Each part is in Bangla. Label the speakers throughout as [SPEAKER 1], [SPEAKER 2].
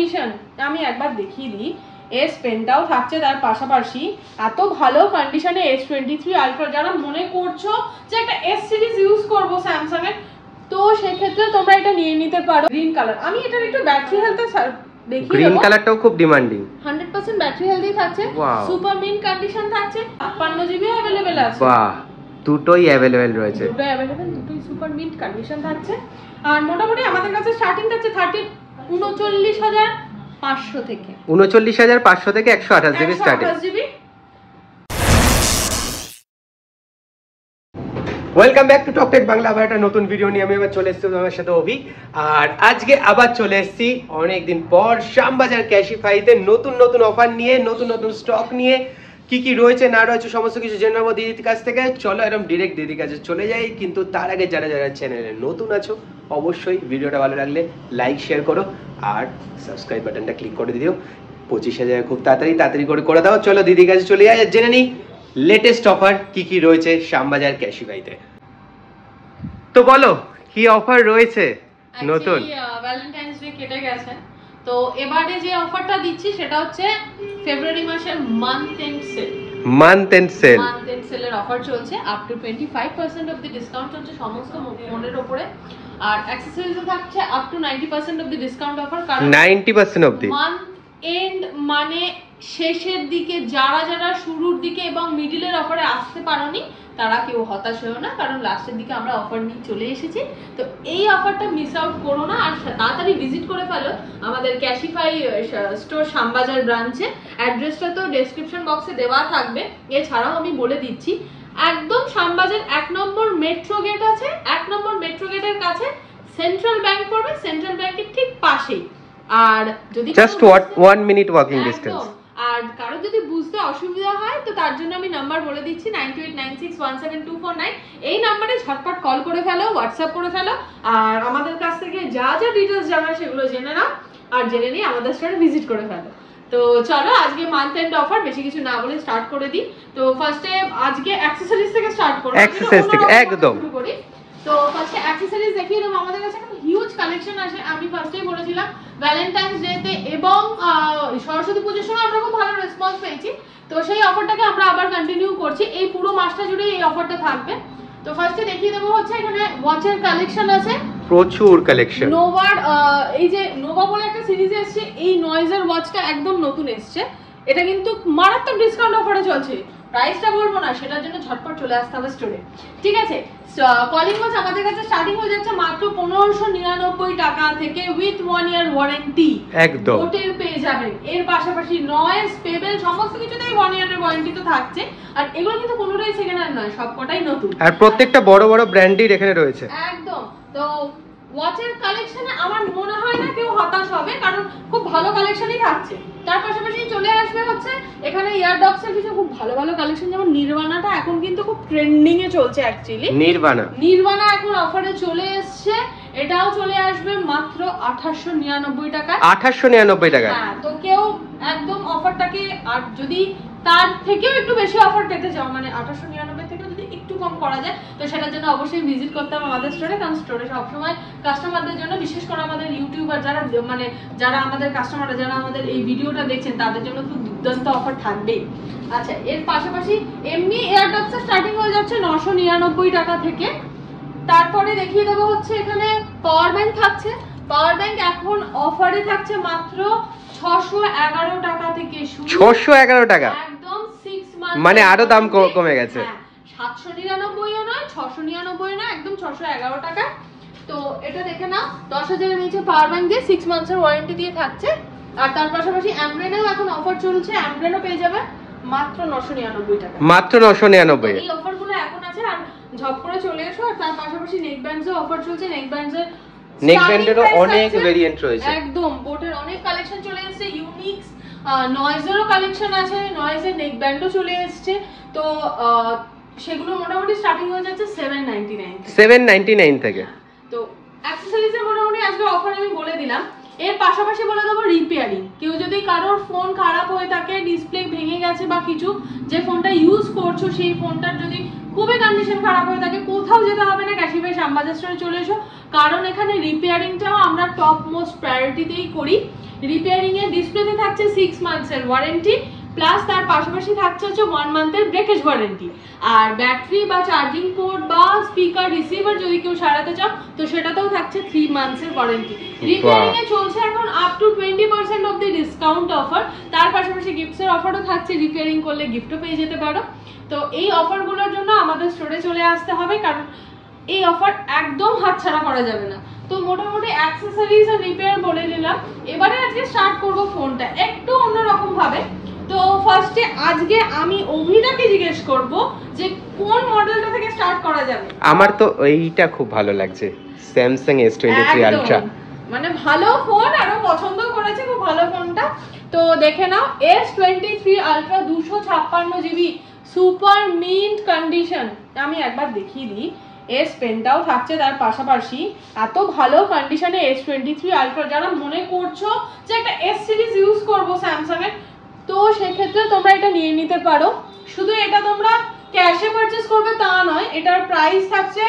[SPEAKER 1] কন্ডিশন আমি একবার দেখিয়ে দিই। এস পেনটাও থাকছে তার পাশাপাশি, এত ভালো কন্ডিশনে S23 আলট্রা। যারা মনে করছো যে একটা S সিরিজ ইউজ করব স্যামসাং এর, তো সেক্ষেত্রে তোমরা এটা নিয়ে নিতে পারো। গ্রিন কালার, আমি এটার একটু ব্যাটারি হেলথ দেখিয়ে দেব।
[SPEAKER 2] গ্রিন কালারটাও খুব ডিমান্ডিং,
[SPEAKER 1] 100% ব্যাটারি হেলথি থাকছে, সুপার মিন্ট কন্ডিশন থাকছে, 56 জিবি अवेलेबल আছে।
[SPEAKER 2] বাহ, দুটোই अवेलेबल রয়েছে,
[SPEAKER 1] দুটোই अवेलेबल, দুটোই সুপার মিন্ট কন্ডিশন থাকছে। আর মোটামুটি আমাদের কাছে স্টার্টিং থাকছে 39,500 থেকে
[SPEAKER 2] 39,500 থেকে 128 GB starting. Welcome back to talk tech Bangla. আবার একটা নতুন ভিডিও নিয়ে আমি এবার চলে এসেছি তোমার সাথে অভি। আর আজকে আবার চলে এসেছি অনেকদিন পর শ্যামবাজার ক্যাশিফাইতে নতুন নতুন অফার নিয়ে, নতুন নতুন স্টক নিয়ে। কি কি রয়েছে না রয়েছে সমস্ত কিছু জেনে নেবো দিদির কাছ থেকে। চলো একদম ডিরেক্ট দিদির কাছে চলে যাই। কিন্তু তার আগে যারা যারা চ্যানেলে নতুন আছো অবশ্যই ভিডিওটা ভালো লাগলে লাইক শেয়ার করো আর সাবস্ক্রাইব বাটনটা ক্লিক করে দিও। 25,000 খুব তাড়াতাড়ি করে দাও। চলো দিদির কাছে চলে যাই, জেনে নিই লেটেস্ট অফার কি কি রয়েছে শ্যামবাজার ক্যাশিফাইতে। তো বলো কি অফার রয়েছে নতুন?
[SPEAKER 1] ভ্যালেন্টাইন্স ডে কেটে গেছে, তো এবারে যে অফারটা দিচ্ছি সেটা হচ্ছে ফেব্রুয়ারি মাসের মান্থ এন্ড সেলের অফার চলছে। Up to 25% of the discount চলছে সমস্ত ফোনের উপরে। আর অ্যাকসেসরিজে থাকছে up to 90% of the discount offer. কারণ
[SPEAKER 2] 90% অফ দি
[SPEAKER 1] মান্থ এন্ড মানে শেষের দিকে যারা যারা শুরুর দিকে এবং মিডলের অফারে আসতে পারোনি তারা কেউ হতাশ হয়েও না, কারণ লাস্টের দিকে আমরা অফার নিয়ে চলে এসেছি। তো এই অফারটা মিস আউট করো না, আর তাড়াতাড়ি ভিজিট করে ফেলো আমাদের ক্যাশিফাই স্টোর শ্যামবাজার ব্রাঞ্চে। অ্যাড্রেসটা তো ডেসক্রিপশন বক্সে দেওয়া থাকবে। এছাড়াও আমি বলে দিচ্ছি, একদম শ্যামবাজার 1 নম্বর মেট্রো গেট আছে, 1 নম্বর মেট্রো গেটের কাছে সেন্ট্রাল ব্যাংক পড়বে, সেন্ট্রাল ব্যাংকের ঠিক পাশেই। আর যদি
[SPEAKER 2] জাস্ট 1 মিনিট ওয়াকিং ডিসটেন্স।
[SPEAKER 1] আর কারো যদি বুঝতে অসুবিধা হয় তো তার জন্য আমি নাম্বার বলে দিচ্ছি 9896172249। এই নাম্বারে ঝটপট কল করে ফেলো, হোয়াটসঅ্যাপ করে ফেলো, আর আমাদের কাছ থেকে যা যা ডিটেলস জানার সেগুলো জেনে নাও, আর জেনে নিয়ে আমাদের স্টোরে ভিজিট করে ফেলো। তো চলো আজকে মান্থ এন্ড অফার বেশি কিছু না বলে স্টার্ট করে দিই। তো ফার্স্টে আজকে অ্যাকসেসরিজ থেকে স্টার্ট করব।
[SPEAKER 2] অ্যাকসেসরিজ থেকে একদম
[SPEAKER 1] শুরু করি। তো ফার্স্টে অ্যাকসেসরিজ দেখিয়ে দেবো। আমাদের কাছে একটা হিউজ কালেকশন আছে। আমি ফার্স্টেই বলেছিলাম ভ্যালেন্টাইন্স ডে তে এবং সরস্বতী পুজোর সময় আমরা খুব ভালো রেসপন্স পেয়েছি, তো সেই অফারটাকে আমরা আবার কন্টিনিউ করছি। এই পুরো মাসটা জুড়ে এই অফারটা থাকবে। তো ফার্স্টে দেখিয়ে দেবো হচ্ছে এখানে ওয়াচের কালেকশন আছে,
[SPEAKER 2] প্রচুর কালেকশন।
[SPEAKER 1] নোভার এই যে নোভা বলে একটা সিরিজ এসেছে, এই নয়েজের ওয়াচটা একদম নতুন এসেছে। এটা কিন্তু মারাত্মক ডিসকাউন্ট অফারে চলছে, প্রাইসটা বলবো না, সেটার জন্য ঝটপট চলে আসতে হবে স্টোরে। ঠিক আছে, কলিং ওয়াচ আমাদের কাছে স্টার্টিং হয়ে যাচ্ছে মাত্র 1599 টাকা থেকে উইথ 1 ইয়ার ওয়ারেন্টি।
[SPEAKER 2] একদম
[SPEAKER 1] হোটেল পেয়ে যাবেন। এর পাশাপাশি নয়েজ পেবেল সমস্ত কিছুতেই 1 ইয়ারের ওয়ারেন্টি তো থাকছে। আর এগুলো কিন্তু কোনোটাই সেকেন্ড হ্যান্ড নয়, সবকটাই নতুন।
[SPEAKER 2] আর প্রত্যেকটা বড় বড় ব্র্যান্ডই এখানে রয়েছে।
[SPEAKER 1] একদম। তো ওয়াচের কালেকশনে আমার মনে হয় না কেউ হতাশ হবে, কারণ খুব ভালো কালেকশনই থাকছে। তার পাশাপাশি চলে আসবে হচ্ছে এখানে ইয়ারডপসের কিছু খুব ভালো ভালো কালেকশন, যেমন নির্বাণাটা এখন কিন্তু খুব ট্রেন্ডিং এ চলছে। অ্যাকচুয়ালি নির্বাণা এখন অফারে চলে এসেছে, এটাও চলে আসবে মাত্র 2899 টাকায়।
[SPEAKER 2] 2899 টাকা।
[SPEAKER 1] হ্যাঁ, তো কেউ একদম অফারটাকে, আর যদি তার থেকেও একটু বেশি অফার পেতে চাও, মানে 2899 থেকে যদি একটু কম করা যায়, তো সেটার জন্য অবশ্যই ভিজিট করতে হবে আমাদের স্টোরে। কারণ স্টোরে সবসময় কাস্টমারদের জন্য, বিশেষ করে আমাদের ইউটিউবার যারা, মানে যারা আমাদের কাস্টমাররা, যারা আমাদের এই ভিডিওটা দেখছেন, তাদের জন্য খুব দুর্দান্ত অফার থাকবেই। আচ্ছা, এর পাশাপাশি এমনি এয়ারডপসের স্টার্টিং হয়ে যাচ্ছে 999 টাকা থেকে। তারপরে দেখিয়ে দেবো হচ্ছে এখানে পাওয়ার ব্যাংক থাকছে। পাওয়ার ব্যাংক এখন অফারে থাকছে মাত্র 611 টাকা থেকে শুরু।
[SPEAKER 2] 611 টাকা
[SPEAKER 1] একদম 6 মান্থ,
[SPEAKER 2] মানে আরো দাম কমে গেছে।
[SPEAKER 1] 799 ও নয়, 699 নয়, একদম 611 টাকা। তো এটা দেখে নাও, 10,000 নিচে পাওয়ার ব্যাংক দিয়ে 6 মান্থসের ওয়ারেন্টি দিয়ে থাকছে। আর তার পাশাপাশি অ্যামব্রেনেও এখন অফার চলছে, অ্যামব্রেনও পেয়ে যাবে মাত্র 999 টাকা।
[SPEAKER 2] মাত্র 999।
[SPEAKER 1] এই অফারগুলো এখন আছে, আর ঝপ করে চলে এসো। আর তার পাশাপাশি নেক ব্যান্ডসেও অফার চলছে। নেক ব্যান্ডেরও
[SPEAKER 2] অনেক ভেরিয়েন্ট রয়েছে।
[SPEAKER 1] একদম বোটের অনেক কালেকশন চলে এসেছে, ইউনিক্স নয়েজেরও কালেকশন আছে, নয়েজের নেক ব্যান্ডও চলে এসেছে। তো সেগুলো মোটামুটি স্টার্টিং হয়ে যাচ্ছে 799 থেকে।
[SPEAKER 2] তো
[SPEAKER 1] অ্যাকসেসরিজের মোটামুটি আজকে অফার আমি বলে দিলাম। এর পাশাপাশি বলে দেবো রিপেয়ারিং। কেউ যদি কারোর ফোন খারাপ হয়ে থাকে, ডিসপ্লে ভেঙে গেছে বা কিছু, যে ফোনটা ইউজ করছো সেই ফোনটার যদি খুবই কন্ডিশন খারাপ হয়ে থাকে, কোথাও যেতে হবে না, ক্যাশিফাই শ্যামবাজার স্টোরে চলে এসো, কারণ এখানে রিপেয়ারিংটাও আমরা টপ মোস্ট প্রায়োরিটিতেই করি। রিপেয়ারিং এর ডিসপ্লেতে থাকছে 6 মান্থসের ওয়ারেন্টি, প্লাস তার পাশাপাশি থাকছে হচ্ছে 1 মান্থের ব্রেকেজ ওয়ারেন্টি। আর ব্যাটারি বা চার্জিং পোর্ট বা স্পিকার রিসিভার যদি কেউ সারাতে চাও তো সেটাতেও থাকছে 3 মান্থসের ওয়ারেন্টি। রিপেয়ারিং এ চলছে এখন up to 20% of the discount offer. তার পাশাপাশি গিফটসের অফারও থাকছে, রিপেয়ারিং করলে গিফটও পেয়ে যেতে পারো। তো এই অফারগুলোর জন্য আমাদের স্টোরে চলে আসতে হবে, কারণ এই অফার একদম হাতছাড়া করা যাবে না। তো মোটামুটি অ্যাক্সেসরিজ আর রিপেয়ার বলে নিলাম। এবারে আজকে স্টার্ট করব ফোনটা একটু অন্যরকম ভাবে। তো ফার্স্টে আজকে আমি অভিদাকে জিজ্ঞেস করব যে কোন মডেলটা থেকে স্টার্ট করা যাবে।
[SPEAKER 2] আমার তো এইটা খুব ভালো লাগছে, স্যামসাং S23 আলট্রা,
[SPEAKER 1] মানে ভালো ফোন, আরো পছন্দ করেছে, খুব ভালো ফোনটা। তো দেখে নাও S23 ultra 256 GB super mint condition. আমি একবার দেখিয়ে দিই, এস পেনটাও থাকছে তার পাশাপাশি। এত ভালো কন্ডিশনে S23 আলট্রা, যারা মনে করছো যে একটা S সিরিজ ইউজ করবো স্যামসাং এর, তো সেক্ষেত্রে তোমরা এটা নিয়ে নিতে পারো। শুধু এটা তোমরা ক্যাশে পারচেজ করবে তা নয়, এটার প্রাইস থাকছে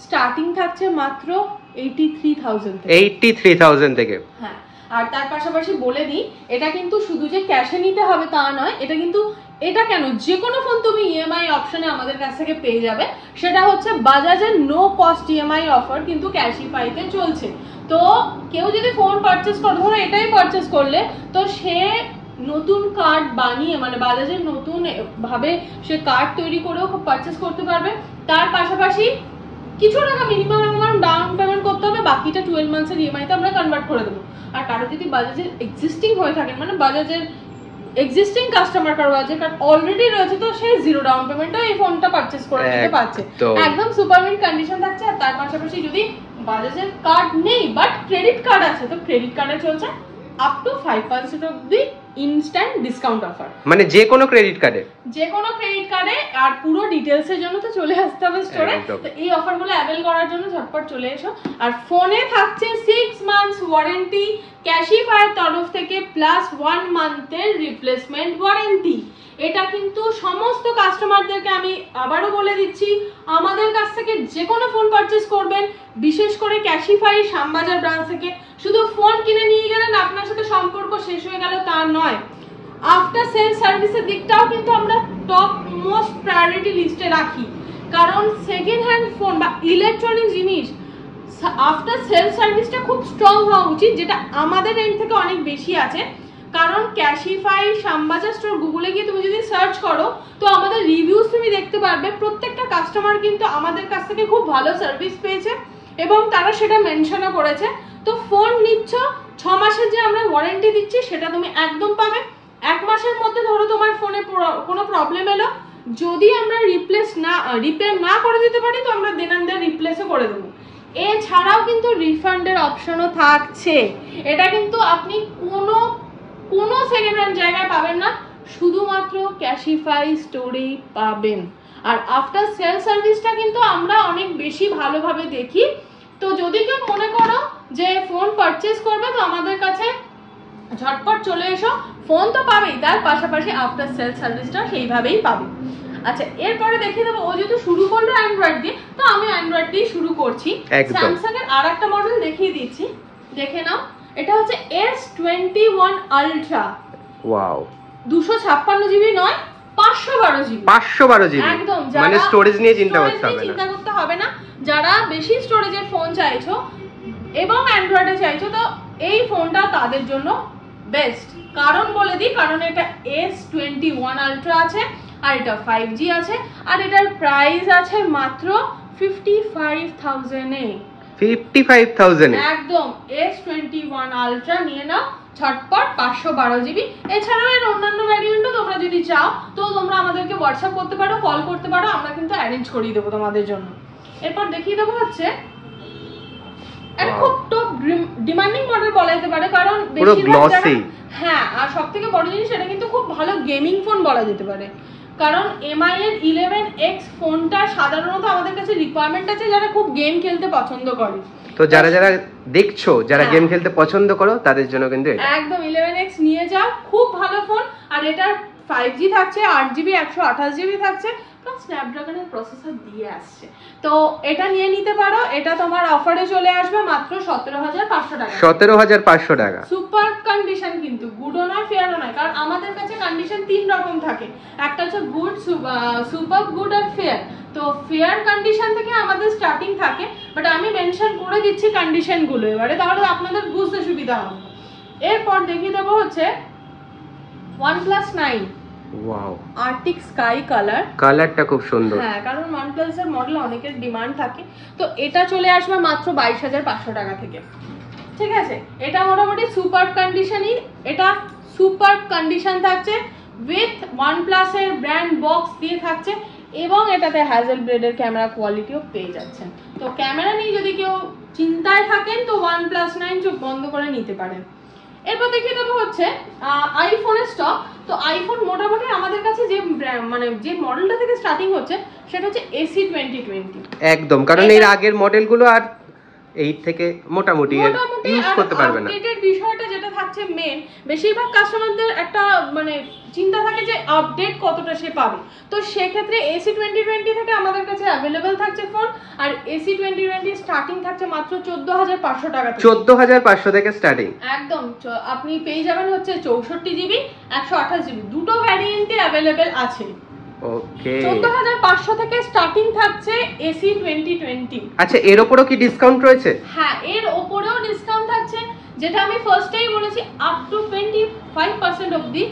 [SPEAKER 1] স্টার্টিং থাকছে মাত্র
[SPEAKER 2] 83,000 থেকে।
[SPEAKER 1] হ্যাঁ, আর তার পাশাপাশি বলে দিই, এটা কিন্তু শুধু যে ক্যাশে নিতে হবে তা নয়, এটা কিন্তু এটা কেন যে কোনো ফোন তুমি ইএমআই অপশনে আমাদের কাছ থেকে পেয়ে যাবে। সেটা হচ্ছে বাজাজের নো কস্ট ইএমআই অফার কিন্তু ক্যাশিফাইতে চলছে। তো কেউ যদি ফোন পারচেজ করে, ধরো এটাই পারচেজ করলে, তো সে নতুন কার্ড বানিয়ে, মানে বাজাজের নতুন ভাবে সে কার্ড তৈরি করেও পারচেজ করতে পারবে। তার পাশাপাশি কিছু টাকা মিনিমাম অ্যামাউন্ট ডাউন পেমেন্ট করতে হবে, বাকিটা 12 মান্থসের ইএমআইতে আমরা কনভার্ট করে দেবো। আর কারো যদি বাজাজের এক্সিস্টিং হয়ে থাকে, মানে বাজাজের এক্সিস্টিং কাস্টমার কারো বাজাজের কার্ড অলরেডি রয়েছে, তো সে জিরো ডাউন পেমেন্টও এই ফোনটা পারচেজ করে নিতে পারছে, একদম সুপারমিন্ট কন্ডিশন থাকছে। আর তার পাশাপাশি যদি বাজাজের কার্ড নেই বাট ক্রেডিট কার্ড আছে, তো ক্রেডিট কার্ডে চলছে up to 5% of the instant discount offer,
[SPEAKER 2] মানে যে কোনো ক্রেডিট কার্ডে, আর পুরো ডিটেইলস এর জন্য তো চলে আসতে হবে স্টোরে। তো এই অফারগুলো অ্যাভেল করার জন্য ঝটপট চলে এসো। আর ফোনে থাকছে 6 মান্থস ওয়ারেন্টি ক্যাশিফাইয়ের তরফ থেকে, প্লাস 1 মান্থের রিপ্লেসমেন্ট ওয়ারেন্টি। এটা কিন্তু সমস্ত কাস্টমারদেরকে আমি আবারও বলে দিচ্ছি, আমাদের কাছ থেকে যে কোনো ফোন পারচেজ করবেন, বিশেষ করে ক্যাশিফাই শ্যামবাজার ব্রাঞ্চ থেকে, শুধু ফোন কিনে নিয়ে গেলেন আপনার সাথে সম্পর্ক শেষ হয়ে গেল তা নয়, আফটার সেল সার্ভিসের দিকটাও কিন্তু আমরা টপ মোস্ট প্রায়োরিটি লিস্টে রাখি। কারণ সেকেন্ড হ্যান্ড ফোন বা ইলেকট্রনিক জিনিস আফটার সেল সার্ভিসটা খুব স্ট্রং হওয়া উচিত, যেটা আমাদের এন্ড থেকে অনেক বেশি আছে। কারণ ক্যাশিফাই শ্যামবাজার স্টোর গুগলে গিয়ে তুমি যদি সার্চ করো, তো আমাদের রিভিউজ তুমি দেখতে পারবে, প্রত্যেকটা কাস্টমার কিন্তু আমাদের কাছ থেকে খুব ভালো সার্ভিস পেয়েছে এবং তারা সেটা মেনশনও করেছে। তো ফোন নিচ্ছ, 6 মাসের যে আমরা ওয়ারেন্টি দিচ্ছি সেটা তুমি একদম পাবে। 1 মাসের মধ্যে ধরো তোমার ফোনে কোনো প্রবলেম এলো, যদি আমরা রিপেয়ার না করে দিতে পারি, তো আমরা দেন অ্যান্ড দেন রিপ্লেসও করে দেবো। এছাড়াও কিন্তু রিফান্ডের অপশনও থাকছে। এটা কিন্তু আপনি কোনো সেকেন্ড হ্যান্ড জায়গায় পাবেন না, শুধুমাত্র ক্যাশিফাই স্টোরেই পাবেন। আর আফটার সেল সার্ভিসটা কিন্তু আমরা অনেক বেশি ভালোভাবে দেখি। তো যদি কেউ মনে করো যে ফোন পারচেজ করবে, তো আমাদের কাছে ঝটপট চলে এসো, ফোন তো পাবেই, তার পাশাপাশি আফটার সেল সার্ভিসটা সেইভাবেই পাবে। আচ্ছা, এরপরে দেখিয়ে দেবো, ও যেহেতু শুরু করলো অ্যান্ড্রয়েড দিয়ে, তো আমি অ্যান্ড্রয়েড দিয়ে শুরু করছি। স্যামসাং এর আর একটা মডেল দেখিয়ে দিচ্ছি, দেখে নাও। এটা হচ্ছে S21 আলট্রা। ওয়াও,
[SPEAKER 1] 256 জিবি নয়, 512 জিবি।
[SPEAKER 2] 512 জিবি,
[SPEAKER 1] একদম,
[SPEAKER 2] মানে স্টোরেজ নিয়ে চিন্তা করতে
[SPEAKER 1] হবে না। যারা বেশি স্টোরেজের ফোন চাইছো এবং অ্যান্ড্রয়েডে চাইছো, তো এই ফোনটা তাদের জন্য বেস্ট। কারণ বলে দিই, কারণ এটা S21 আলট্রা আছে, আর এটা 5G আছে, আর এটার প্রাইস আছে মাত্র 55,000 এ।
[SPEAKER 2] 55,000
[SPEAKER 1] একদম S21 আলট্রা নিয়ে নাও ঝটপট, 512 জিবি। এছাড়াও এর অন্যান্য ভ্যারিয়েন্টও তোমরা যদি চাও, তো তোমরা আমাদেরকে হোয়াটসঅ্যাপ করতে পারো, কল করতে পারো, আমরা কিন্তু অ্যারেঞ্জ করিয়ে দেবো তোমাদের জন্য। এরপর দেখিয়ে দেবো হচ্ছে এটা খুব টপ ডিমান্ডিং মডেল বলা যেতে পারে, কারণ বেশিরভাগ যারা, হ্যাঁ, আর সবথেকে বড় জিনিস, এটা কিন্তু খুব ভালো গেমিং ফোন বলা যেতে পারে। কারণ MI এর 11X ফোনটা সাধারণত আমাদের কাছে রিকোয়ারমেন্ট আছে যারা খুব গেম খেলতে পছন্দ করে।
[SPEAKER 2] তো যারা যারা দেখছো, যারা গেম খেলতে পছন্দ করো, তাদের জন্য কিন্তু
[SPEAKER 1] একদম 11X নিয়ে যাও, খুব ভালো ফোন। আর এটার 5G থাকছে, 8GB 128GB থাকছে, প্লাস স্ন্যাপড্রাগনের প্রসেসর দিয়ে আসছে। তো এটা নিয়ে নিতে পারো। এটা তোমার অফারে চলে আসবে মাত্র 17,500 টাকা।
[SPEAKER 2] 17,500 টাকা।
[SPEAKER 1] সুপার কন্ডিশন, কিন্তু গুডও নয় ফেয়ারও নয়, কারণ আমাদের কাছে কন্ডিশন 3 রকম থাকে। একটা হচ্ছে গুড, সুপার গুড আর ফেয়ার। তো ফেয়ার কন্ডিশন থেকে আমাদের স্টার্টিং থাকে, বাট আমি মেনশন করে দিচ্ছি কন্ডিশন গুলো এবারে, তাহলে আপনাদের বুঝতে সুবিধা হবে। এরপর দেখিয়ে দেবো হচ্ছে OnePlus 9।
[SPEAKER 2] Wow,
[SPEAKER 1] Arctic sky colour,
[SPEAKER 2] কালারটা খুব সুন্দর।
[SPEAKER 1] হ্যাঁ, কারণ OnePlus এর মডেল অনেকের ডিমান্ড থাকে। তো এটা চলে আসবে মাত্র 22,500 টাকা থেকে। ঠিক আছে, এটা মোটামুটি সুপার কন্ডিশনই, এটা সুপার কন্ডিশন থাকছে উইথ OnePlus এর ব্র্যান্ড বক্স দিয়ে থাকছে, এবং এটাতে হ্যাজেল ব্লেডের ক্যামেরা কোয়ালিটিও পেয়ে যাচ্ছেন। তো ক্যামেরা নিয়ে যদি কেউ চিন্তায় থাকেন তো OnePlus 9 চোখ বন্ধ করে নিতে পারেন। এরপর দেখিয়ে দেবো হচ্ছে আইফোনের স্টক। তো আইফোন মোটামুটি আমাদের কাছে যে মানে যে মডেলটা থেকে স্টার্টিং হচ্ছে সেটা হচ্ছে AC 2020
[SPEAKER 2] একদম, কারণ এর আগের মডেলগুলো আর এই থেকে মোটামুটি ইউজ করতে পারবে না।
[SPEAKER 1] আপডেটের বিষয়টা যেটা থাকছে মেন, বেশিরভাগ কাস্টমারদের একটা মানে চিন্তা থাকে যে আপডেট কতটা সে পাবে। তো সেক্ষেত্রে AC 2020 থেকে আমাদের কাছে অ্যাভেলেবেল থাকছে ফোন, আর AC 2020 স্টার্টিং থাকছে মাত্র 14,500 টাকা থেকে।
[SPEAKER 2] 14,500 থেকে স্টার্টিং।
[SPEAKER 1] একদম, আপনি পেয়ে যাবেন হচ্ছে 64GB 128GB, দুটো ভ্যারিয়েন্টে অ্যাভেলেবেল আছে।
[SPEAKER 2] ওকে,
[SPEAKER 1] 14,500 থেকে স্টার্টিং থাকছে AC 2020।
[SPEAKER 2] আচ্ছা, এর উপরও কি ডিসকাউন্ট রয়েছে?
[SPEAKER 1] হ্যাঁ, এর উপরেও ডিসকাউন্ট থাকছে, যেটা আমি ফার্স্টেই বলেছি, আপ টু 25% অবধি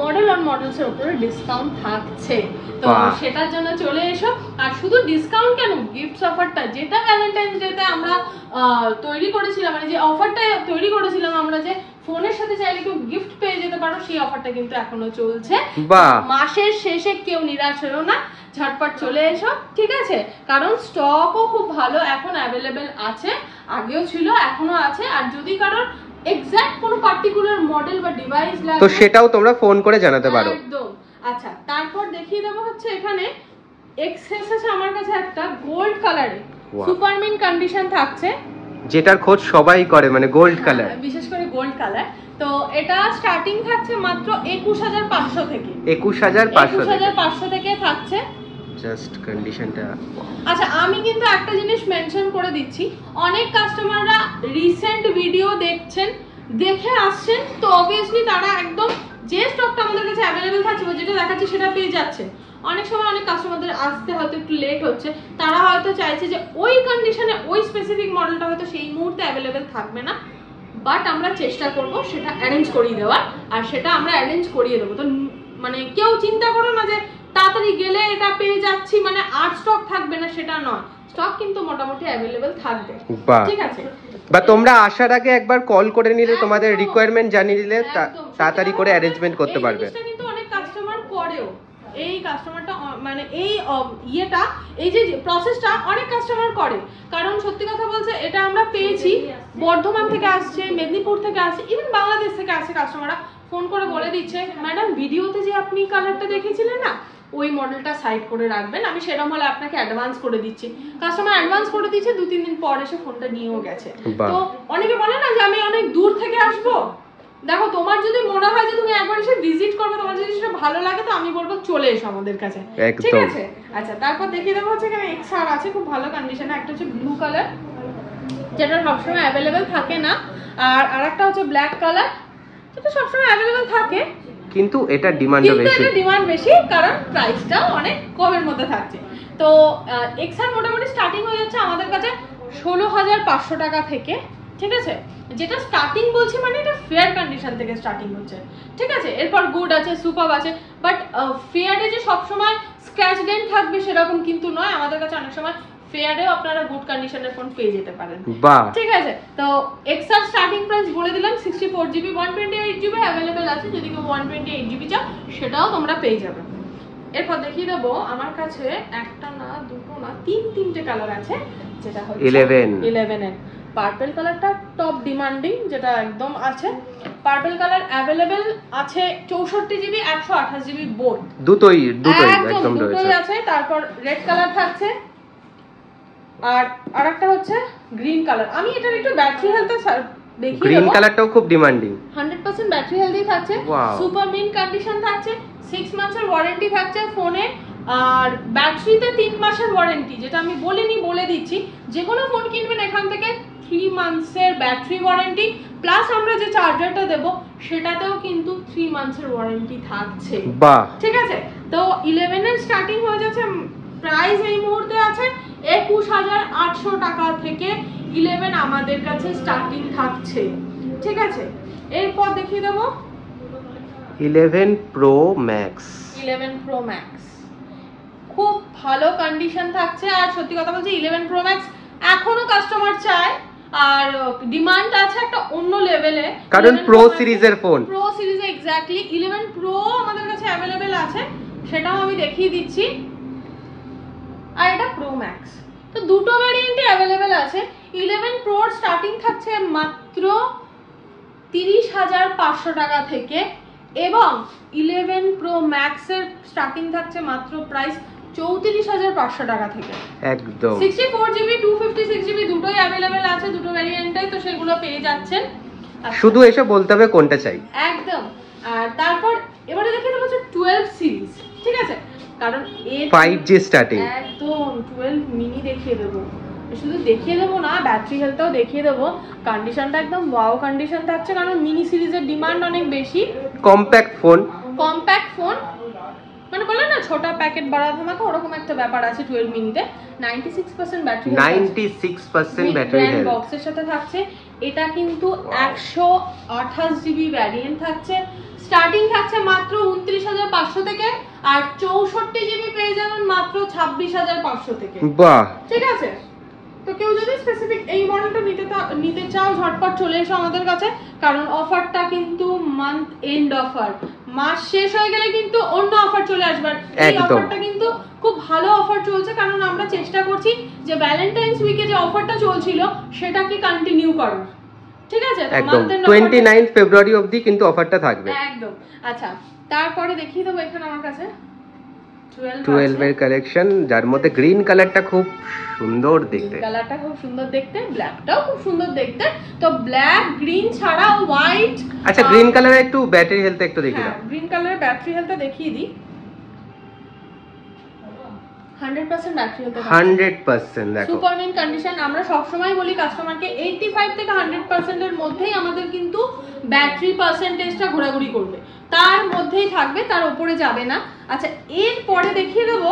[SPEAKER 1] মডেল অন মডেলস এর উপরে ডিসকাউন্ট থাকছে। তো সেটার জন্য চলে এসো। আর শুধু ডিসকাউন্ট কেন, গিফটস অফারটা যেটা ভ্যালেন্টাইন্স ডেতে আমরা তৈরি করেছিলাম, মানে যে অফারটা তৈরি করেছিলাম আমরা, যে ফোনের সাথে চাইলে কেউ গিফট পেয়ে যেতে পারো, সেই অফারটা কিন্তু এখনো চলছে। মাসের শেষে কেউ নিরাশ হয়েও না, ঝটপট চলে এসো। ঠিক আছে, কারণ স্টকও খুব ভালো এখন অ্যাভেলেবেল আছে, আগেও ছিল, এখনো আছে। আর যদি কারোর এক্সাক্ট কোনো পার্টিকুলার মডেল বা ডিভাইস লাগে
[SPEAKER 2] তো সেটাও তোমরা ফোন করে জানাতে পারো।
[SPEAKER 1] একদম। আচ্ছা, তারপর দেখিয়ে দেবো হচ্ছে এখানে এক্সেস আছে আমার কাছে একটা গোল্ড কালারে, সুপারমিন কন্ডিশন থাকছে,
[SPEAKER 2] যেটার খোঁজ সবাই করে, মানে গোল্ড কালার,
[SPEAKER 1] বিশেষ করে গোল্ড কালার। তো এটা স্টার্টিং থাকছে মাত্র 21,500 থেকে। 21,500 থেকে থাকছে
[SPEAKER 2] জাস্ট কন্ডিশনটা।
[SPEAKER 1] আচ্ছা, আমি কিন্তু একটা জিনিস মেনশন করে দিচ্ছি, অনেক কাস্টমাররা রিসেন্ট ভিডিও দেখছেন, দেখে আসছেন, তো অবভিয়াসলি তারা একদম যে স্টকটা আমাদের কাছে অ্যাভেলেবেল থাকছে, যেটা দেখাচ্ছে সেটা পেয়ে যাচ্ছে। অনেক সময় অনেক কাস্টমারদের আসতে হয়তো একটু লেট হচ্ছে, তারা হয়তো চাইছে যে ওই কন্ডিশনে ওই স্পেসিফিক মডেলটা হয়তো সেই মুহূর্তে অ্যাভেলেবেল থাকবে না, বাট আমরা চেষ্টা করব সেটা অ্যারেঞ্জ করিয়ে দেওয়ার, আর সেটা আমরা অ্যারেঞ্জ করিয়ে দেবো। তো মানে কেউ চিন্তা করো না যে তাড়াতাড়ি গেলে এটা পেয়ে যাচ্ছি মানে আর স্টক থাকবে না, সেটা নয়, স্টক কিন্তু মোটামুটি অ্যাভেলেবেল থাকবে। ঠিক আছে,
[SPEAKER 2] বা তোমরা আসার আগে একবার কল করে নিলে, তোমাদের রিকোয়ারমেন্ট জানিয়ে দিলে তাড়াতাড়ি করে অ্যারেঞ্জমেন্ট করতে পারবে।
[SPEAKER 1] এটা কিন্তু অনেক কাস্টমার করেও, এই কাস্টমারটা মানে এই ইয়েটা, এই যে প্রসেসটা অনেক কাস্টমার করে, কারণ সত্যি কথা বলছে এটা আমরা পেয়েছি, বর্ধমান থেকে আসছে, মেদিনীপুর থেকে আসছে, ইভেন বাংলাদেশ থেকে আসছে কাস্টমাররা, ফোন করে বলে দিচ্ছে ম্যাডাম ভিডিওতে যে আপনি কালারটা দেখেছিলেন না, ওই মডেলটা সাইড করে রাখবেন, আমি সেরকম হলে আপনাকে অ্যাডভান্স করে দিচ্ছি। কাস্টমার অ্যাডভান্স করে দিচ্ছে, 2-3 দিন পর এসে ফোনটা নিয়েও গেছে। তো অনেকে বলে না যে আমি অনেক দূর থেকে আসবো, দেখো তোমার যদি মনে হয় যে তুমি একবার এসে ভিজিট করবে, তোমার যদি সেটা ভালো লাগে, তো আমি বলবো চলে এসো আমাদের কাছে। ঠিক আছে, আচ্ছা, তারপর দেখিয়ে দেবো হচ্ছে এখানে XR আছে খুব ভালো কন্ডিশনে, একটা হচ্ছে ব্লু কালার, যেটা সবসময় অ্যাভেলেবেল থাকে না, আর আরেকটা হচ্ছে ব্ল্যাক কালার, যেটা সবসময় অ্যাভেলেবেল থাকে, কিন্তু এটা ডিমান্ড বেশি, কারণ প্রাইসটাও অনেক কমের মধ্যে থাকছে। তো XR মোটামুটি স্টার্টিং হয়ে যাচ্ছে আমাদের কাছে 16,500 টাকা থেকে। ঠিক আছে, যেটা স্টার্টিং বলছি মানে এটা ফেয়ার কন্ডিশন থেকে স্টার্টিং হচ্ছে। ঠিক আছে, এরপর গুড আছে, সুপার আছে, বাট ফেয়ারে যে সবসময় স্ক্র্যাচ ডেন্ট থাকবে সেরকম কিন্তু নয়, আমাদের কাছে অনেক সময় ফেয়ারেও আপনারা গুড কন্ডিশনের ফোন পেয়ে যেতে পারেন। ঠিক আছে, তো XR স্টার্টিং প্রাইস বলে দিলাম 64GB 128GB অ্যাভেলেবেল আছে, যদি কেউ 128GB চাও সেটাও তোমরা পেয়ে যাবে। এরপর দেখিয়ে দেবো আমার কাছে একটা না, দুটো না, তিনটে কালার আছে, যেটা হচ্ছে 11 এর পার্পল কালারটা টপ ডিমান্ডিং, যেটা একদম আছে। পার্পল কালার অ্যাভেলেবেল আছে 64GB 128GB বোথ, দুটোই আছে। তারপর রেড কালার থাকছে, আর আরেকটা হচ্ছে গ্রিন কালার। আমি এটার একটু ব্যাটারি হেলথ দেখিয়ে
[SPEAKER 2] গ্রিন
[SPEAKER 1] দেবো।
[SPEAKER 2] কালারটাও খুব ডিমান্ডিং।
[SPEAKER 1] 100% ব্যাটারি হেলথই থাকছে, সুপার মিন্ট কন্ডিশন থাকছে, 6 মাসের ওয়ারেন্টি থাকছে ফোনে, আর ব্যাটারিতে 3 মাসের ওয়ারেন্টি। যেটা আমি বলে দিচ্ছি, যে কোনো ফোন কিনবেন এখান থেকে 3 মান্থসের ব্যাটারি ওয়ারেন্টি, প্লাস আমরা যে চার্জারটা দেব সেটাতেও কিন্তু 3 মান্থসের ওয়ারেন্টি থাকছে।
[SPEAKER 2] বাহ,
[SPEAKER 1] ঠিক আছে। তো 11 এর স্টার্টিং হয়ে যাচ্ছে, প্রাইস এই মুহূর্তে আছে 21,800 টাকা থেকে 11 আমাদের কাছে স্টার্টিং থাকছে। ঠিক আছে, এরপর দেখিয়ে দেবো
[SPEAKER 2] 11 Pro Max।
[SPEAKER 1] 11 Pro Max খুব ভালো কন্ডিশন থাকছে, আর সত্যি কথা বলছি 11 Pro Max এখনো কাস্টমার চায়, আর ডিমান্ড আছে একটা অন্য লেভেলে,
[SPEAKER 2] কারণ প্রো সিরিজের ফোন।
[SPEAKER 1] প্রো সিরিজে এক্স্যাক্টলি 11 Pro আমাদের কাছে অ্যাভেলেবেল আছে, সেটাও আমি দেখিয়ে দিচ্ছি। আর এটা Pro Max, তো দুটো ভ্যারিয়েন্টে অ্যাভেলেবেল আছে। 11 Pro এর স্টার্টিং থাকছে মাত্র 30,500 টাকা থেকে, এবং 11 Pro Max এর স্টার্টিং থাকছে মাত্র প্রাইস 34,500 টাকা থেকে।
[SPEAKER 2] একদম
[SPEAKER 1] 64GB 256GB দুটোই অ্যাভেলেবেল আছে, দুটো ভ্যারিয়েন্টে, তো সেগুলো পেয়ে যাচ্ছেন।
[SPEAKER 2] শুধু এসে বলতে হবে কোনটা চাই।
[SPEAKER 1] একদম। আর তারপর এবারে দেখে দেবো 12 সিরিজ। ঠিক আছে, কারণ এর
[SPEAKER 2] 5G স্টার্টিং।
[SPEAKER 1] একদম 12 মিনি দেখিয়ে দেবো, শুধু দেখিয়ে দেবো না, ব্যাটারি হেলথটাও দেখিয়ে দেবো। কন্ডিশনটা একদম ওয়াও কন্ডিশন থাকছে, কারণ মিনি সিরিজের ডিমান্ড অনেক বেশি।
[SPEAKER 2] কম্প্যাক্ট ফোন,
[SPEAKER 1] মানে বললাম না ছোট প্যাকেট বাড়া ধামাকা, ওরকম একটা ব্যাপার আছে 12 মিনিতে। 96% ব্যাটারি,
[SPEAKER 2] 96% ব্যাটারি হেলথ
[SPEAKER 1] বক্সের সাথে থাকছে। এটা কিন্তু 128GB ভ্যারিয়েন্ট থাকছে, স্টার্টিং থাকছে মাত্র 29,500 থেকে, আর 64GB পেয়ে যাবেন মাত্র 26,500 থেকে।
[SPEAKER 2] বাহ,
[SPEAKER 1] ঠিক আছে। তো কেউ যদি স্পেসিফিক এই মডেলটা নিতে চাও, ঝটপট চলে এসো আমাদের কাছে, কারণ অফারটা কিন্তু মান্থ এন্ড অফার, মাস শেষ হয়ে গেলে কিন্তু অন্য অফার চলে আসবে। এই অফারটা কিন্তু খুব ভালো অফার চলছে, কারণ আমরা চেষ্টা করছি যে ভ্যালেন্টাইন্স উইকে যে অফারটা চলছিল সেটাকে কন্টিনিউ করার। ঠিক আছে,
[SPEAKER 2] একদম 29 ফেব্রুয়ারি অবধি কিন্তু অফারটা থাকবে।
[SPEAKER 1] একদম। আচ্ছা, তারপরে দেখিয়ে দেবো এখানে আমার কাছে
[SPEAKER 2] 12 এর কালেকশন, যার মধ্যে গ্রিন কালারটা খুব সুন্দর দেখতে।
[SPEAKER 1] কালারটা খুব সুন্দর দেখতে, ব্ল্যাকটাও খুব সুন্দর দেখতে। তো ব্ল্যাক, গ্রিন ছাড়াও হোয়াইট।
[SPEAKER 2] আচ্ছা, গ্রিন কালারে একটু ব্যাটারি হেলথ একটু দেখিয়ে দাও।
[SPEAKER 1] গ্রিন কালারের ব্যাটারি হেলথটা দেখিয়ে দিই। 100% ব্যাটারি হেলথ,
[SPEAKER 2] 100% দেখো,
[SPEAKER 1] সুপার মিন্ট কন্ডিশন। আমরা সব সময় বলি কাস্টমারকে 85 থেকে 100% এর মধ্যেই আমাদের কিন্তু ব্যাটারি পার্সেন্টেজটা ঘোরাঘুরি করবে, তার মধ্যেই থাকবে, তার উপরে যাবে না। আচ্ছা, এরপরে দেখিয়ে দেবো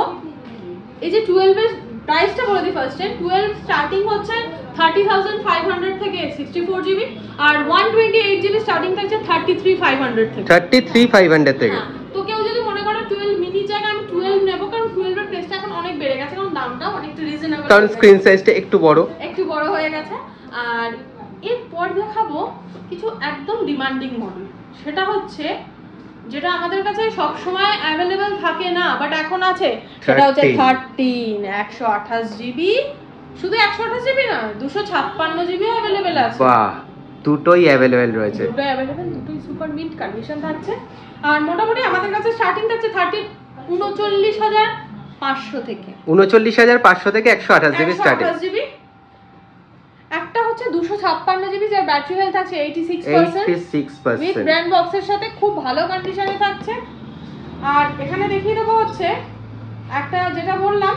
[SPEAKER 1] এই যে 12 এর প্রাইসটা বলে দিই ফার্স্টে। 12 স্টার্টিং হচ্ছে 30,500 থেকে 64GB, আর 128GB স্টার্টিং থাকছে 33,500 থেকে।
[SPEAKER 2] 33,500 থেকে।
[SPEAKER 1] তো কেউ যদি মনে করে 12 মিনি জায়গায় আমি 12 নেব, কারণ 12 এর প্রাইসটা এখন অনেক বেড়ে গেছে, কারণ দামটাও অনেকটা রিজনেবল,
[SPEAKER 2] কারণ স্ক্রিন সাইজটা একটু বড়
[SPEAKER 1] হয়ে গেছে। আর এরপর দেখাবো কিছু একদম ডিমান্ডিং মডেল, সেটা হচ্ছে যেটা আমাদের কাছে সব সময় অ্যাভেলেবেল থাকে না, বাট এখন আছে। সেটা হচ্ছে 13 128GB, শুধু 128GB না, 256GB অ্যাভেলেবেল আছে।
[SPEAKER 2] বাহ, দুটোই অ্যাভেলেবেল রয়েছে।
[SPEAKER 1] দুটোই অ্যাভেলেবেল, দুটোই সুপার মিন্ট কন্ডিশন থাকছে। আর মোটামুটি আমাদের কাছে স্টার্টিং থাকছে 39,500 থেকে।
[SPEAKER 2] 39,500 থেকে 128GB স্টার্টিং।
[SPEAKER 1] একটা হচ্ছে 256GB, যার ব্যাটারি হেলথ আছে 86% উইথ ব্র্যান্ড বক্সের সাথে, খুব ভালো কন্ডিশনে থাকছে। আর এখানে দেখিয়ে দেবো হচ্ছে একটা যেটা বললাম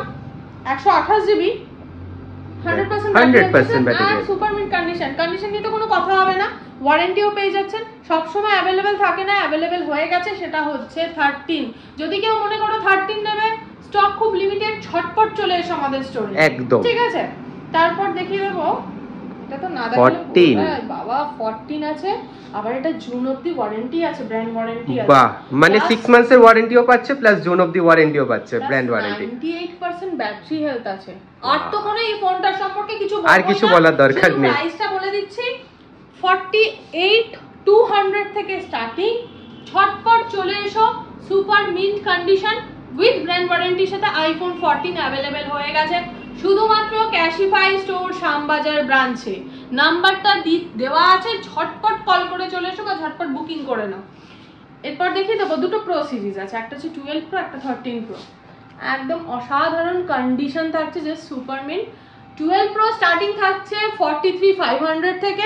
[SPEAKER 1] 128GB, 100% battery, super mint condition নিয়ে তো কোনো কথা হবে না, ওয়ারেন্টিও পেয়ে যাচ্ছেন। সবসময় অ্যাভেলেবেল থাকে না, অ্যাভেলেবেল হয়ে গেছে, সেটা হচ্ছে 13। যদি কেউ মনে করো 13 নেবে, স্টক খুব লিমিটেড, ঝটপট চলে এসো আমাদের স্টোরে।
[SPEAKER 2] একদম,
[SPEAKER 1] ঠিক আছে। তারপর দেখিয়ে দেবো, এটা তো না দেখালে বাবা 14 আছে, আবার এটা জুন অবধি ওয়ারেন্টি আছে, ব্র্যান্ড ওয়ারেন্টি আছে।
[SPEAKER 2] বাহ, মানে 6 মান্থসের ওয়ারেন্টিও পাচ্ছে, প্লাস জুন অবধি ওয়ারেন্টিও পাচ্ছে, ব্র্যান্ড ওয়ারেন্টি।
[SPEAKER 1] 98% ব্যাটারি হেলথ আছে। আর তো কোনো এই ফোনটার সম্পর্কে কিছু
[SPEAKER 2] বলার দরকার নেই,
[SPEAKER 1] প্রাইসটা বলে দিচ্ছি। 48,200 থেকে স্টার্টিং, ঝটপট চলে এসো, super mint condition with brand ওয়ারেন্টির সাথে আইফোন 14 অ্যাভেলেবেল হয়ে গেছে শুধুমাত্র ক্যাশিফাই স্টোর শ্যামবাজার ব্রাঞ্চে। নাম্বারটা দেওয়া আছে, ঝটপট কল করে চলে এসো বা ঝটপট বুকিং করে নাও। এরপর দেখিয়ে দেবো দুটো প্রো সিরিজ আছে, একটা হচ্ছে 12 প্রো, একটা 13 প্রো। একদম অসাধারণ কন্ডিশন থাকছে, যে সুপার মিন্ট 12 Pro স্টার্টিং থাকছে 43,500 থেকে।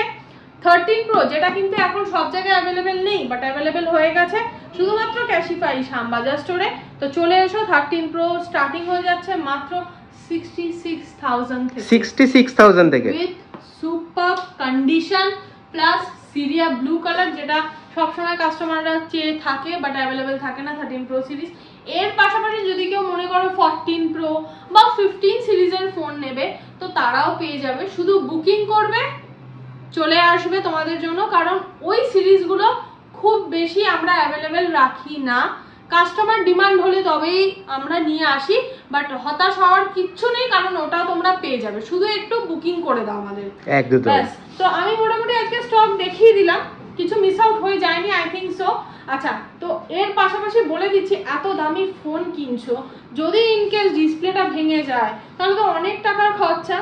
[SPEAKER 1] 13 Pro যেটা কিন্তু এখন সব জায়গায় অ্যাভেলেবেল নেই, বাট অ্যাভেলেবেল হয়ে গেছে শুধুমাত্র ক্যাশিফাই শ্যামবাজার স্টোরে। তো চলে এসো, 13 Pro স্টার্টিং হয়ে যাচ্ছে মাত্র 66,000 থেকে।
[SPEAKER 2] 66,000 থেকে
[SPEAKER 1] with super condition plus Syria blue colour, যেটা সবসময় কাস্টমাররা চেয়ে থাকে বাট অ্যাভেলেবেল থাকে না 13 Pro সিরিজ। এর পাশাপাশি যদি কেউ মনে করো 14 Pro বা 15 সিরিজের ফোন নেবে তো তারাও পেয়ে যাবে, শুধু বুকিং করবে চলে আসবে তোমাদের জন্য, কারণ ওই সিরিজগুলো খুব বেশি আমরা অ্যাভেলেবেল রাখি না। কাস্টমার ডিমান্ড হলে তবেই আমরা নিয়ে আসি, বাট হতাশ হওয়ার কিচ্ছু নেই, কারণ ওটাও তোমরা পেয়ে যাবে, শুধু একটু বুকিং করে দাও আমাদের।
[SPEAKER 2] একদম।
[SPEAKER 1] তো আমি মোটামুটি আজকে স্টক দেখিয়ে দিলাম, কিছু মিস আউট হয়ে যায়নি আই থিঙ্ক সো। আচ্ছা, তো এর পাশাপাশি বলে দিচ্ছি, এত দামি ফোন কিনছো, যদি ইনকেস ডিসপ্লেটা ভেঙে যায় তাহলে তো অনেক টাকার খরচা,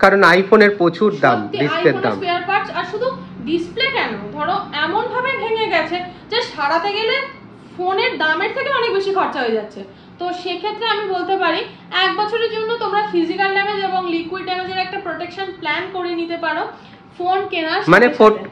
[SPEAKER 2] কারণ আইফোনের প্রচুর দাম, ডিসপ্লের দাম।
[SPEAKER 1] স্পেয়ার পার্টস আর শুধু ডিসপ্লে কেন, ধরো এমন ভাবে ভেঙে গেছে যে সারাতে গেলে ফোনের দামের থেকে অনেক বেশি খরচা হয়ে যাচ্ছে। তো সেক্ষেত্রে আমি বলতে পারি 1 বছরের জন্য তোমরা ফিজিক্যাল ড্যামেজ এবং লিকুইড ড্যামেজের একটা প্রোটেকশন প্ল্যান করে নিতে পারো ফোন কেনার,
[SPEAKER 2] মানে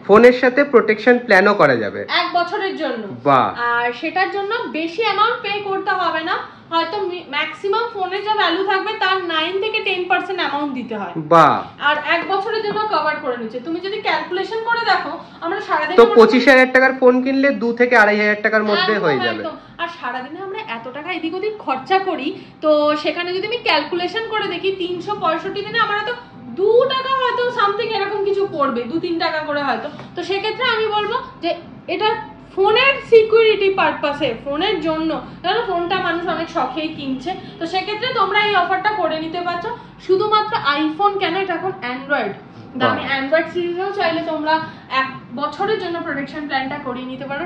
[SPEAKER 2] ফোনের সাথে প্রোটেকশন প্ল্যানও করা যাবে
[SPEAKER 1] 1 বছরের জন্য।
[SPEAKER 2] বাহ।
[SPEAKER 1] আর সেটার জন্য বেশি অ্যামাউন্ট পে করতে হবে না, হয়তো ম্যাক্সিমাম ফোনের যা ভ্যালু থাকবে তার 9 থেকে 10% অ্যামাউন্ট দিতে হয়।
[SPEAKER 2] বাহ।
[SPEAKER 1] আর 1 বছরের জন্য কভার করে নিচ্ছে। তুমি যদি ক্যালকুলেশন করে দেখো, আমরা সারাদিন
[SPEAKER 2] তো 25,000 টাকার ফোন কিনলে 2 থেকে 2,500 টাকার মধ্যে হয়ে যাবে।
[SPEAKER 1] আর সারাদিনে আমরা এত টাকা এদিক ওদিক খরচা করি, তো সেখানে যদি আমি ক্যালকুলেশন করে দেখি 365 দিনে আমরা তো 2 টাকা হয়তো সামথিং এরকম কিছু পড়বে, 2-3 টাকা করে হয়তো। তো সেক্ষেত্রে আমি বলবো যে এটা ফোনের সিকিউরিটি পারপাসে, ফোনের জন্য, কারণ ফোনটা মানুষ অনেক শখেই কিনছে, তো সেক্ষেত্রে তোমরা এই অফারটা করে নিতে পারছো। শুধুমাত্র আইফোন কেন, এটা এখন অ্যান্ড্রয়েড দামি অ্যান্ড্রয়েড সিরিজেও চাইলে তোমরা 1 বছরের জন্য প্রোটেকশন প্ল্যানটা করিয়ে নিতে পারো।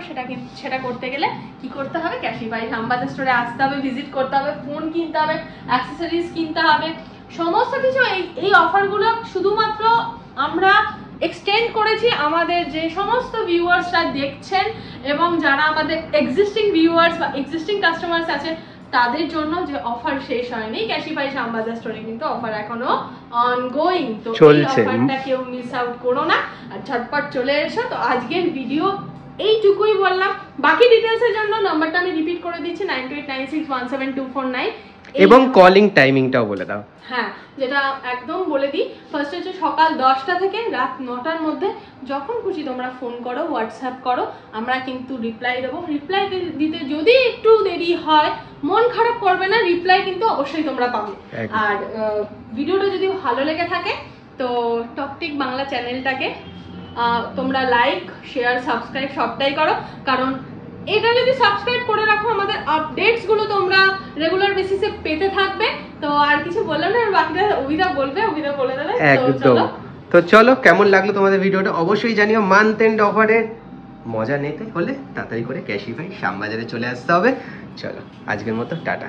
[SPEAKER 1] সেটা করতে গেলে কি করতে হবে, ক্যাশিফাই শ্যামবাজার স্টোরে আসতে হবে, ভিজিট করতে হবে, ফোন কিনতে হবে, অ্যাক্সেসরিজ কিনতে হবে, সমস্ত কিছু। এই অফারগুলো শুধুমাত্র আমরা এক্সটেন্ড করেছি আমাদের যে সমস্ত ভিউয়ার্সরা দেখছেন এবং যারা আমাদের এক্সিস্টিং ভিউয়ার্স বা এক্সিস্টিং কাস্টমার্স আছে তাদের জন্য, যে অফার শেষ হয়নি। ক্যাশিফাই শ্যামবাজার স্টোরে কিন্তু অফার এখনো অনগোয়িং, তো এই অফারটা কেউ মিস আউট করো না আর ঝটপট চলে এসো। তো আজকের ভিডিও এইটুকুই বললাম, বাকি ডিটেলসের জন্য নাম্বারটা আমি রিপিট করে দিচ্ছি 9896172449,
[SPEAKER 2] এবং কলিং টাইমিংটাও বলে দাও।
[SPEAKER 1] হ্যাঁ, যেটা একদম বলে দিই, ফার্স্ট হচ্ছে সকাল 10টা থেকে রাত 9টার মধ্যে যখন খুশি তোমরা ফোন করো, হোয়াটসঅ্যাপ করো, আমরা কিন্তু রিপ্লাই দেবো। রিপ্লাই দিতে যদি একটু দেরি হয় মন খারাপ করবে না, রিপ্লাই কিন্তু অবশ্যই তোমরা পাবে। আর ভিডিওটা যদি ভালো লেগে থাকে তো টকটিক বাংলা চ্যানেলটাকে তোমরা লাইক, শেয়ার, সাবস্ক্রাইব সবটাই করো, কারণ এটা যদি সাবস্ক্রাইব করে রাখো আমাদের আপডেটস গুলো তোমরা রেগুলার বেসিসে পেতে থাকবে। তো আর কিছু বললাম না, বাকিটা অভিদা বলবে, অভিদা বলে দেবে।
[SPEAKER 2] একদম। তো চলো, কেমন লাগলো তোমাদের ভিডিওটা অবশ্যই জানিও। মান্থ এন্ড অফারের মজা নিতে হলে তাড়াতাড়ি করে ক্যাশিফাই শ্যামবাজারে চলে আসতে হবে। চলো, আজকের মতো টাটা।